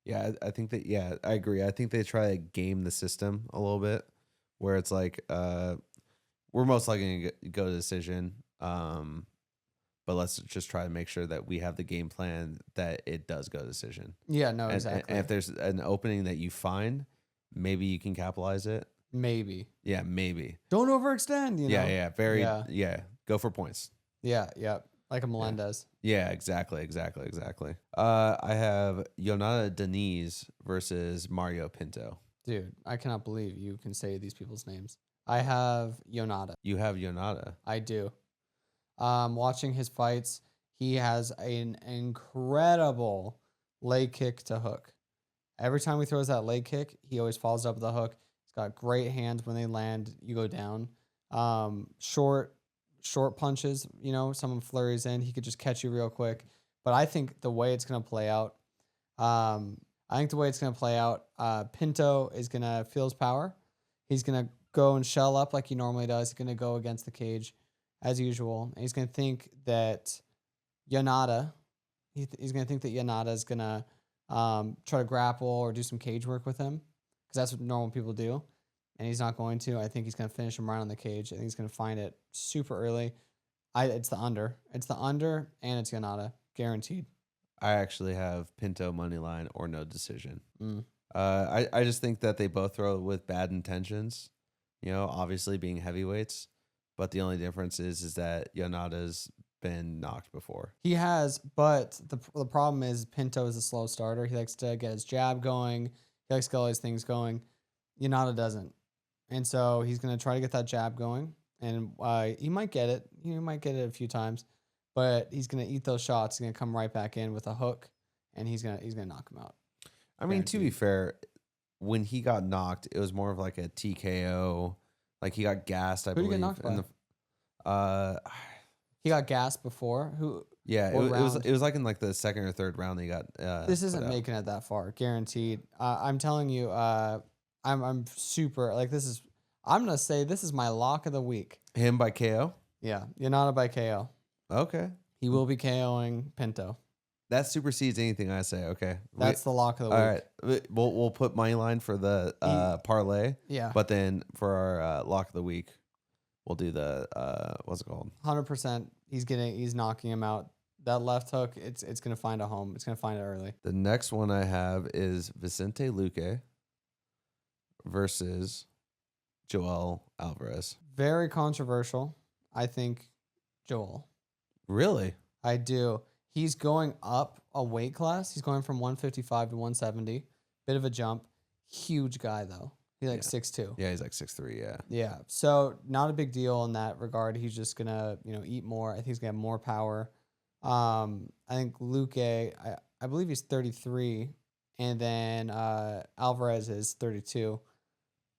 Yeah, I think that, I agree. I think they try to game the system a little bit where it's like, we're most likely going to go to decision. But let's just try to make sure that we have the game plan that it does go decision. Yeah, no, exactly. And if there's an opening that you find, maybe you can capitalize it. Maybe. Yeah, maybe. Don't overextend, you know? Yeah. Go for points. Yeah. Like a Melendez. Yeah, exactly. I have Yonata Denise versus Mario Pinto. Dude, I cannot believe you can say these people's names. I have Yonata. You have Yonata. I do. Watching his fights, he has an incredible leg kick to hook. Every time he throws that leg kick, he always follows up with a hook. He's got great hands when they land. You go down. Short punches. Someone flurries in, he could just catch you real quick. But I think the way it's gonna play out, Pinto is gonna feel his power. He's gonna go and shell up like he normally does. He's gonna go against the cage as usual, and he's gonna think that Yonata. He's gonna think that Yonata is gonna try to grapple or do some cage work with him, because that's what normal people do. And he's not going to. I think he's going to finish him right on the cage. I think he's going to find it super early. It's the under. It's the under, and it's Yonata. Guaranteed. I actually have Pinto money line or no decision. Mm. I just think that they both throw with bad intentions, obviously being heavyweights. But the only difference is that Yonata's been knocked before. He has, but the problem is Pinto is a slow starter. He likes to get his jab going. He likes to get all his things going. Yonata doesn't. And so he's going to try to get that jab going. And he might get it. He might get it a few times. But he's going to eat those shots. He's going to come right back in with a hook. And he's gonna knock him out. I mean, to be fair, when he got knocked, it was more of like a TKO. Like he got gassed, I Who did believe. he get knocked by? He got gassed before. Who? Yeah, it was like in like the second or third round he got. This isn't making it that far, guaranteed. I'm telling you, I'm super like this is. I'm gonna say this is my lock of the week. Him by KO. Yeah, Yanada by KO. Okay. He will be KOing Pinto. That supersedes anything I say. Okay, That's the lock of the week. All right, we'll put money line for the parlay. Yeah, but then for our lock of the week, we'll do the what's it called? 100%. He's knocking him out. That left hook, it's gonna find a home. It's gonna find it early. The next one I have is Vicente Luque versus Joel Alvarez. Very controversial. I think Joel. Really? I do. He's going up a weight class. He's going from 155 to 170. Bit of a jump. Huge guy though. He's like 6'2". Yeah, he's like 6'3", yeah. Yeah. So not a big deal in that regard. He's just gonna, eat more. I think he's gonna have more power. I think Luque, I believe he's 33, and then Alvarez is 32.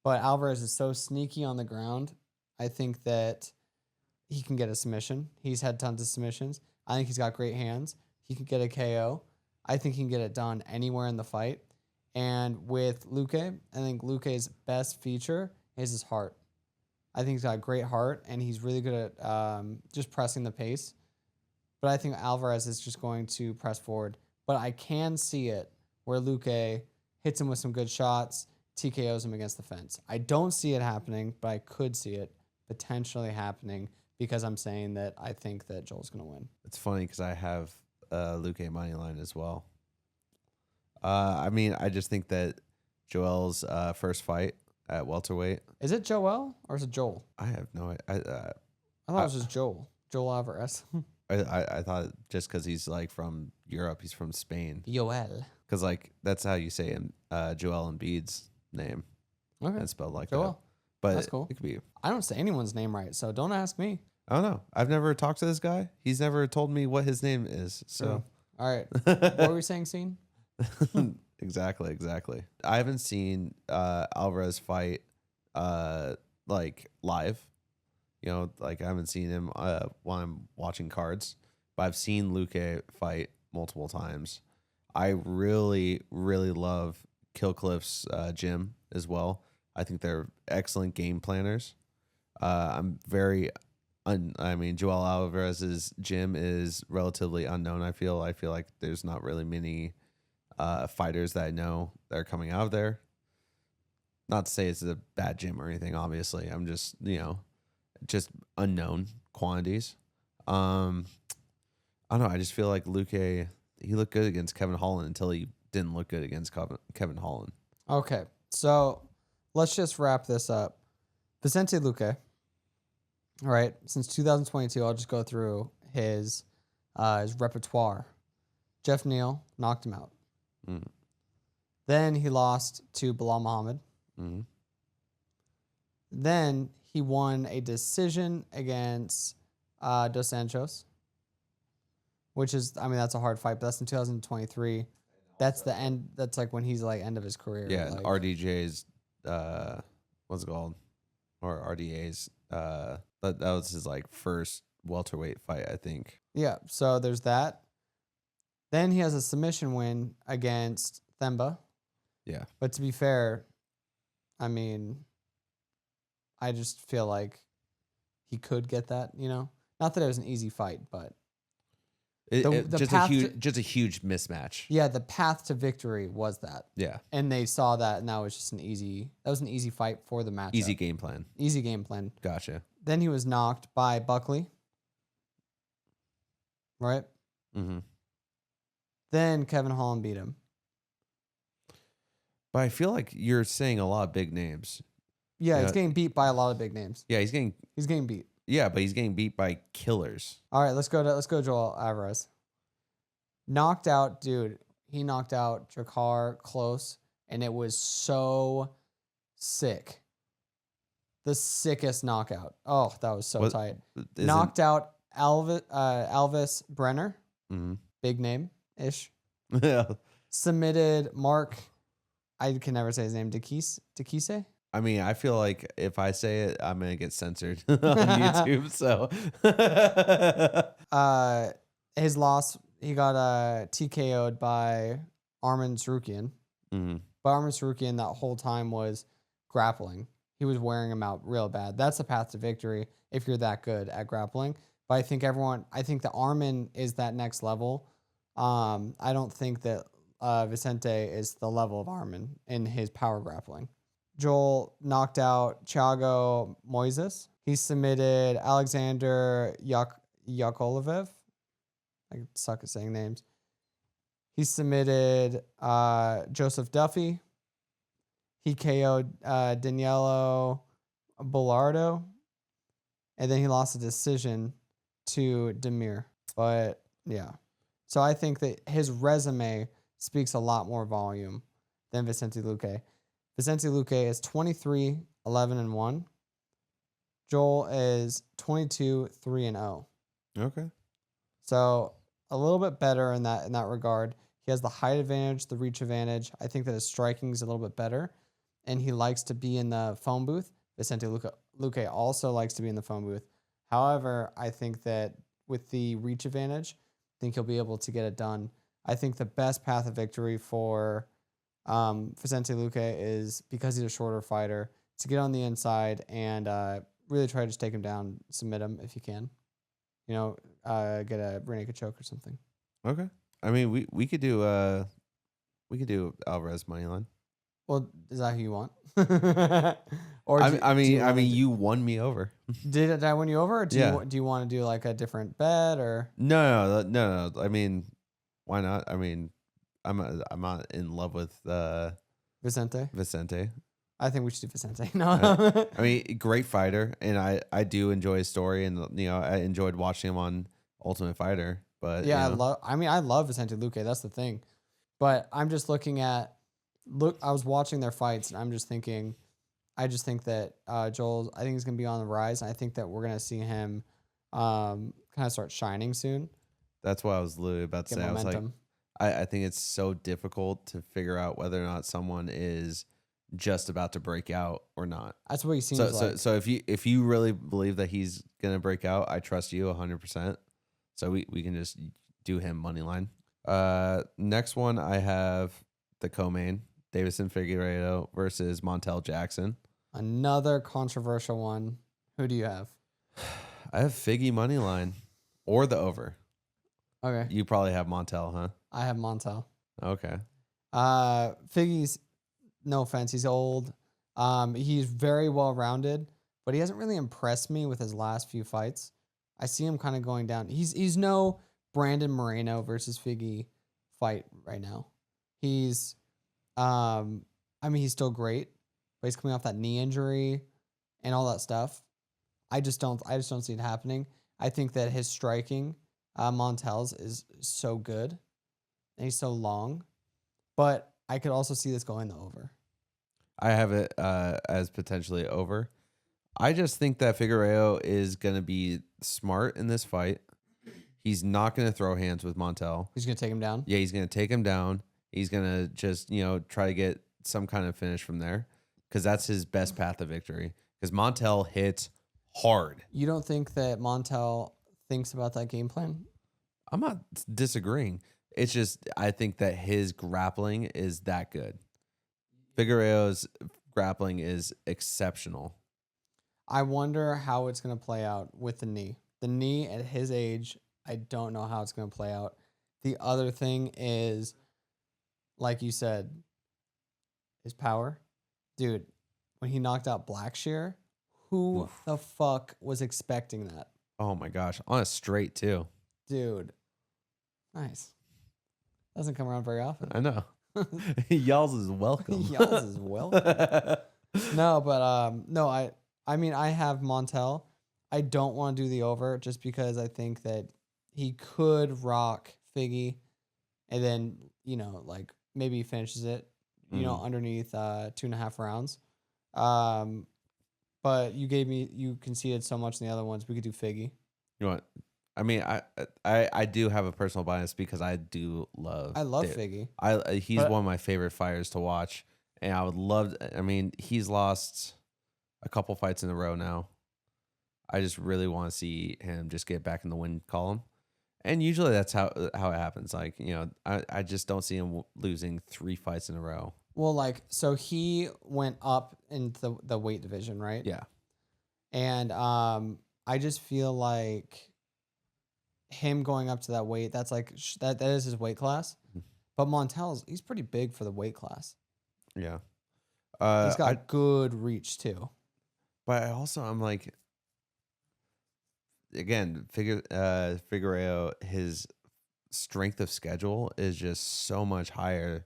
But Alvarez is so sneaky on the ground. I think that he can get a submission. He's had tons of submissions. I think he's got great hands. He can get a KO. I think he can get it done anywhere in the fight. And with Luque, I think Luque's best feature is his heart. I think he's got a great heart, and he's really good at just pressing the pace. But I think Alvarez is just going to press forward. But I can see it where Luque hits him with some good shots, TKOs him against the fence. I don't see it happening, but I could see it potentially happening because I'm saying that I think that Joel's going to win. It's funny because I have Luque money line as well. I mean, I just think that Joel's first fight at welterweight. Is it Joel or is it Joel? I have no idea. I thought it was just Joel. Joel Alvarez. I thought just because he's like from Europe, he's from Spain. Joel. Because like that's how you say him, Joel Embiid's name. Okay. It's spelled like Joel. that. But that's cool. It could be. I don't say anyone's name right, so don't ask me. I don't know. I've never talked to this guy. He's never told me what his name is. So, all right. What were we saying, Scene? Exactly. I haven't seen Alvarez fight like live. Like I haven't seen him while I'm watching cards, but I've seen Luque fight multiple times. I really, really love Killcliff's gym as well. I think they're excellent game planners. I'm very, Joel Alvarez's gym is relatively unknown. I feel like there's not really many fighters that I know that are coming out of there. Not to say it's a bad gym or anything. Obviously, I'm just just unknown quantities. I don't know. I just feel like Luque, he looked good against Kevin Holland until he didn't look good against Kevin Holland. Okay, so let's just wrap this up. Vicente Luque. All right, since 2022, I'll just go through his repertoire. Jeff Neal knocked him out. Mm. Then he lost to Bilal Muhammad. Mm. Then he won a decision against Dos Anjos, which is, that's a hard fight, but that's in 2023. That's the end. That's like when he's like end of his career. Yeah, like, RDJ's, what's it called? Or RDA's, that was his like first welterweight fight, I think. Yeah, so there's that. Then he has a submission win against Themba. Yeah. But to be fair, I just feel like he could get that, Not that it was an easy fight, but just a huge mismatch. Yeah, the path to victory was that. Yeah. And they saw that, and that was just an easy fight for the match. Easy game plan. Gotcha. Then he was knocked by Buckley. Right? Mm-hmm. Then Kevin Holland beat him. But I feel like you're saying a lot of big names. Yeah, he's getting beat by a lot of big names. Yeah, he's getting beat. Yeah, but he's getting beat by killers. All right, let's go Joel Alvarez. Knocked out, dude. He knocked out Jakar close, and it was so sick. the sickest knockout. Oh, that was so tight. Isn't- Knocked out Alvis Brenner, Mhm. big name-ish. Yeah. Submitted Mark, I can never say his name, Dekise? I mean, I feel like if I say it, I'm gonna get censored on YouTube. So, His loss, he got TKO'd by Arman Sarukian. Mhm. But Arman Sarukian that whole time was grappling. He was wearing him out real bad. That's the path to victory if you're that good at grappling. But I think that Arman is that next level. I don't think that Vicente is the level of Arman in his power grappling. Joel knocked out Thiago Moises. He submitted Alexander Yakolev. I suck at saying names. He submitted Joseph Duffy. He KO'd Danielo Bollardo. And then he lost a decision to Demir. But yeah. So I think that his resume speaks a lot more volume than Vicente Luque. Vicente Luque is 23, 11, and 1. Joel is 22, 3, and 0. Okay. So a little bit better in that regard. He has the height advantage, the reach advantage. I think that his striking is a little bit better, and he likes to be in the phone booth. Vicente Luque also likes to be in the phone booth. However, I think that with the reach advantage, I think he'll be able to get it done. I think the best path of victory for Vicente Luque is, because he's a shorter fighter, to get on the inside and really try to just take him down, submit him if you can. You know, get a rear naked choke or something. Okay. I mean, we could do Alvarez money line. Well, is that who you want? I mean, you won me over. Did I win you over? Or do Yeah. you want to do like a different bet or? No. I mean, why not? I mean, I'm not in love with Vicente? I think we should do Vicente. I No. mean, great fighter, and I do enjoy his story, and I enjoyed watching him on Ultimate Fighter. But Yeah, you know. I love Vicente Luque. That's the thing. But I'm just looking at I was watching their fights and I'm just thinking, I just think that Joel, I think he's gonna be on the rise, and I think that we're gonna see him kind of start shining soon. That's what I was literally about to Get say. momentum. I was like, I think it's so difficult to figure out whether or not someone is just about to break out or not. That's what he seems like. So if you really believe that he's gonna break out, I trust you 100%. So we can just do him money line. Next one I have the co-main, Davison Figueiredo versus Montel Jackson. Another controversial one. Who do you have? I have Figgy money line or the over. Okay. You probably have Montel, huh? I have Montel. Okay. Figgy's, no offense, he's old. He's very well rounded, but he hasn't really impressed me with his last few fights. I see him kind of going down. He's no Brandon Moreno versus Figgy fight right now. He's he's still great, but he's coming off that knee injury and all that stuff. I just don't see it happening. I think that his striking, Montel's, is so good and he's so long, but I could also see this going the over. I have it as potentially over. I just think that Figueiredo is going to be smart in this fight. He's not going to throw hands with Montel. He's going to take him down? Yeah, he's going to take him down. He's going to just, try to get some kind of finish from there, because that's his best path to victory, because Montel hits hard. You don't think that Montel thinks about that game plan? I'm not disagreeing. It's just I think that his grappling is that good. Figueiredo's grappling is exceptional. I wonder how it's going to play out with the knee. The knee at his age, I don't know how it's going to play out. The other thing is, like you said, his power. Dude, when he knocked out Blackshear, who the fuck was expecting that? Oh my gosh. On a straight too. Dude. Nice. Doesn't come around very often. I know. Y'all's is welcome. Y'all's is welcome. No, but no, I mean, I have Montel. I don't want to do the over just because I think that he could rock Figgy and then, like maybe he finishes it, underneath 2.5 rounds. but you conceded so much in the other ones. We could do Figgy. You know what? I mean, I do have a personal bias because I do love. I love Figgy. He's one of my favorite fighters to watch, and I would love. I mean, he's lost a couple fights in a row now. I just really want to see him just get back in the win column, and usually that's how it happens. Like, you know, I just don't see him losing 3 fights in a row. Well, like, so he went up into the weight division, right? Yeah, and I just feel like him going up to that weight, that's like that is his weight class. But Montel's, he's pretty big for the weight class. yeah. He's got good reach too. But I'm like, again, Figueiredo, his strength of schedule is just so much higher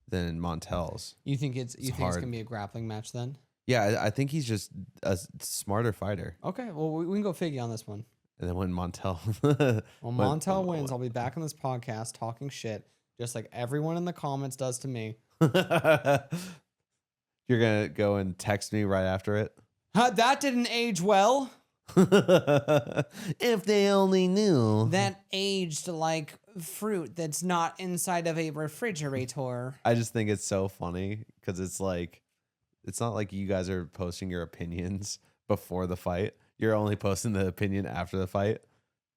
than Montel's. You think it's gonna be a grappling match then? Yeah, I think he's just a smarter fighter. Okay, well we can go Figgy on this one. And then when Montel, when Montel wins, I'll be back on this podcast talking shit, just like everyone in the comments does to me. You're gonna go and text me right after it. That didn't age well. If they only knew. That aged like fruit that's not inside of a refrigerator. I just think it's so funny because it's like, it's not like you guys are posting your opinions before the fight. You're only posting the opinion after the fight.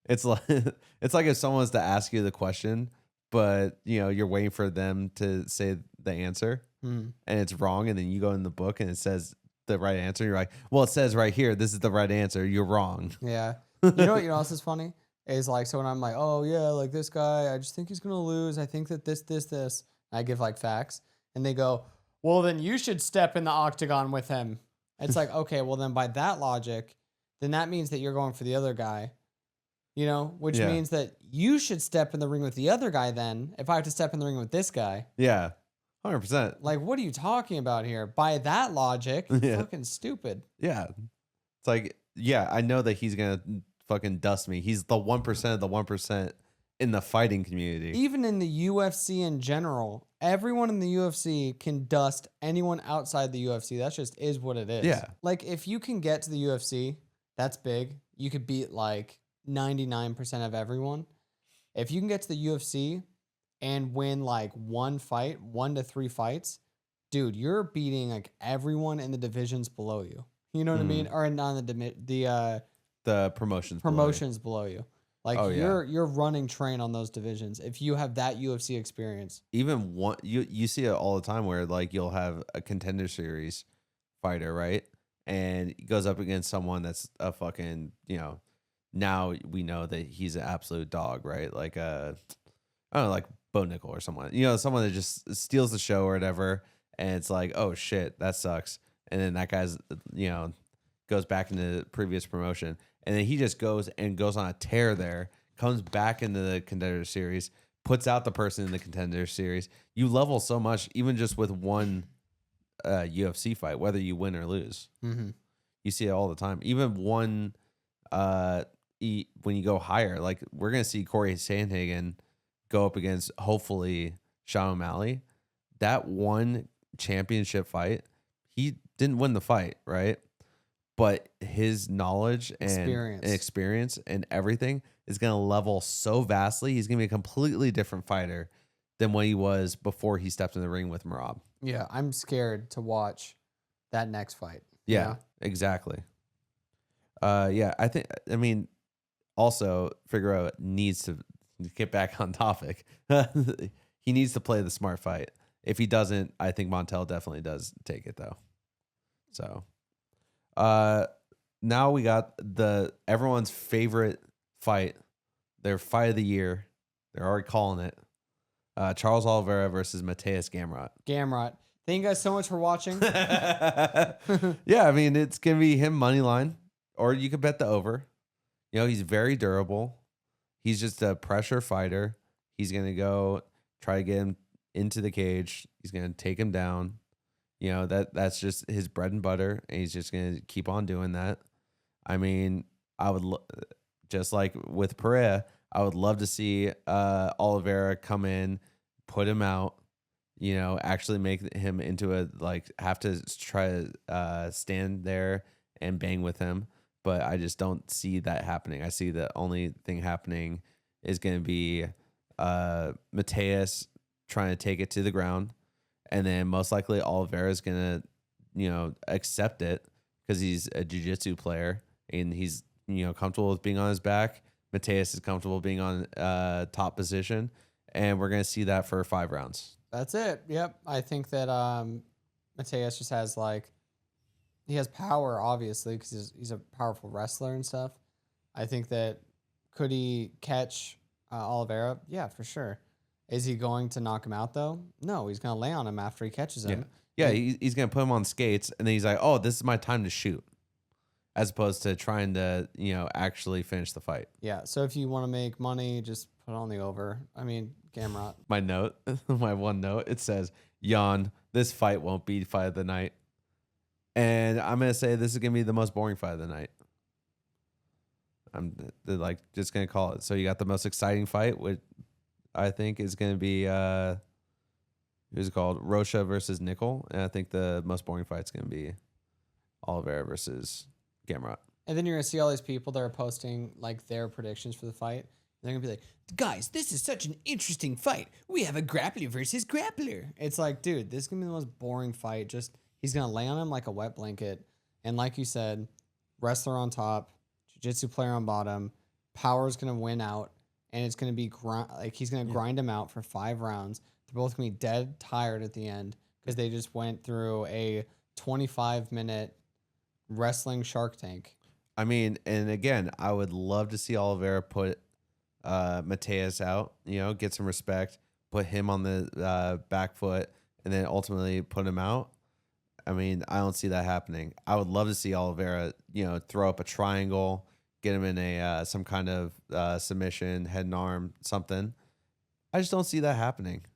It's like if someone was to ask you the question, but you know you're waiting for them to say the answer, and it's wrong, and then you go in the book and it says the right answer. You're like, well, it says right here, this is the right answer. You're wrong. Yeah. You know what else is funny? Is like, so when I'm like, oh yeah, like this guy, I just think he's gonna lose. I think that this. I give like facts, and they go, well, then you should step in the octagon with him. It's like, okay, well then by that logic, then that means that you're going for the other guy, you know, which means that you should step in the ring with the other guy then, if I have to step in the ring with this guy. Yeah, 100%. Like, what are you talking about here? By that logic, fucking stupid. Yeah. It's like, yeah, I know that he's going to fucking dust me. He's the 1% of the 1% in the fighting community. Even in the UFC in general, everyone in the UFC can dust anyone outside the UFC. That just is what it is. Yeah. Like, if you can get to the UFC, that's big. You could beat like 99% of everyone. If you can get to the UFC and win like 1 to 3 fights, dude, you're beating like everyone in the divisions below you. You know what I mean? Or not the promotions below you. Like you're running train on those divisions if you have that UFC experience. Even one, you see it all the time where like you'll have a contender series fighter, right? And he goes up against someone that's a fucking, you know, now we know that he's an absolute dog, right? Like I don't know, like Bo Nickel or someone, you know, someone that just steals the show or whatever. And it's like, oh shit, that sucks. And then that guy's, you know, goes back into the previous promotion. And then he just goes on a tear there, comes back into the contender series, puts out the person in the contender series. You level so much, even just with one UFC fight, whether you win or lose. Mm-hmm. You see it all the time. Even one, when you go higher, like we're going to see Corey Sandhagen go up against, hopefully, Sean O'Malley. That one championship fight, he didn't win the fight, right? But his knowledge and experience and everything is going to level so vastly. He's going to be a completely different fighter than what he was before he stepped in the ring with Merab. Yeah, I'm scared to watch that next fight. Yeah, exactly. I mean, also, Figueroa needs to get back on topic. He needs to play the smart fight. If he doesn't, I think Montel definitely does take it, though. So... now we got everyone's favorite fight, their fight of the year. They're already calling it. Charles Oliveira versus Mateusz Gamrot. Thank you guys so much for watching. Yeah, I mean, it's going to be him money line, or you could bet the over. You know, he's very durable. He's just a pressure fighter. He's going to go try to get him into the cage. He's going to take him down. You know, that's just his bread and butter, and he's just going to keep on doing that. I mean, I would, just like with Pereira, I would love to see Oliveira come in, put him out, you know, actually make him into have to try to stand there and bang with him. But I just don't see that happening. I see the only thing happening is going to be Mateusz trying to take it to the ground, and then most likely Oliveira is going to, accept it because he's a jiu-jitsu player and he's, comfortable with being on his back. Mateusz is comfortable being on top position, and we're going to see that for 5 rounds. That's it. Yep. I think that Mateusz just has he has power, obviously, because he's a powerful wrestler and stuff. I think that could he catch Oliveira? Yeah, for sure. Is he going to knock him out, though? No, he's going to lay on him after he catches him. Yeah, he's going to put him on skates, and then he's like, oh, this is my time to shoot, as opposed to trying to, actually finish the fight. Yeah, so if you want to make money, just put on the over. I mean, Gamrot. My one note, it says, yawn, this fight won't be fight of the night. And I'm going to say this is going to be the most boring fight of the night. I'm just going to call it. So you got the most exciting fight, which I think is going to be, who's it called? Rocha versus Nickel. And I think the most boring fight is going to be Oliveira versus Gamrot. And then you're going to see all these people that are posting their predictions for the fight. They're going to be like, guys, this is such an interesting fight. We have a grappler versus grappler. It's like, dude, this is going to be the most boring fight. Just, he's going to lay on him like a wet blanket. And like you said, wrestler on top, jiu-jitsu player on bottom, power is going to win out. And it's going to be, he's going to grind him out for 5 rounds. They're both going to be dead tired at the end because they just went through a 25-minute wrestling Shark Tank. I mean, and again, I would love to see Oliveira put Mateusz out, get some respect, put him on the back foot, and then ultimately put him out. I mean, I don't see that happening. I would love to see Oliveira, throw up a triangle, get him in a some kind of submission, head and arm, something. I just don't see that happening.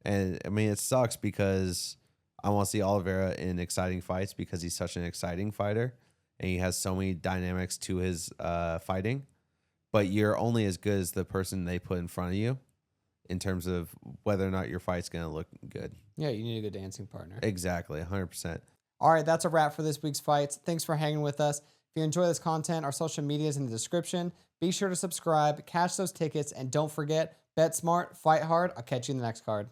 And I mean, it sucks because I want to see Oliveira in exciting fights because he's such an exciting fighter and he has so many dynamics to his fighting. But you're only as good as the person they put in front of you in terms of whether or not your fight's going to look good. Yeah, you need a good dancing partner. Exactly, 100%. All right, that's a wrap for this week's fights. Thanks for hanging with us. If you enjoy this content, our social media is in the description. Be sure to subscribe, cash those tickets, and don't forget, bet smart, fight hard. I'll catch you in the next card.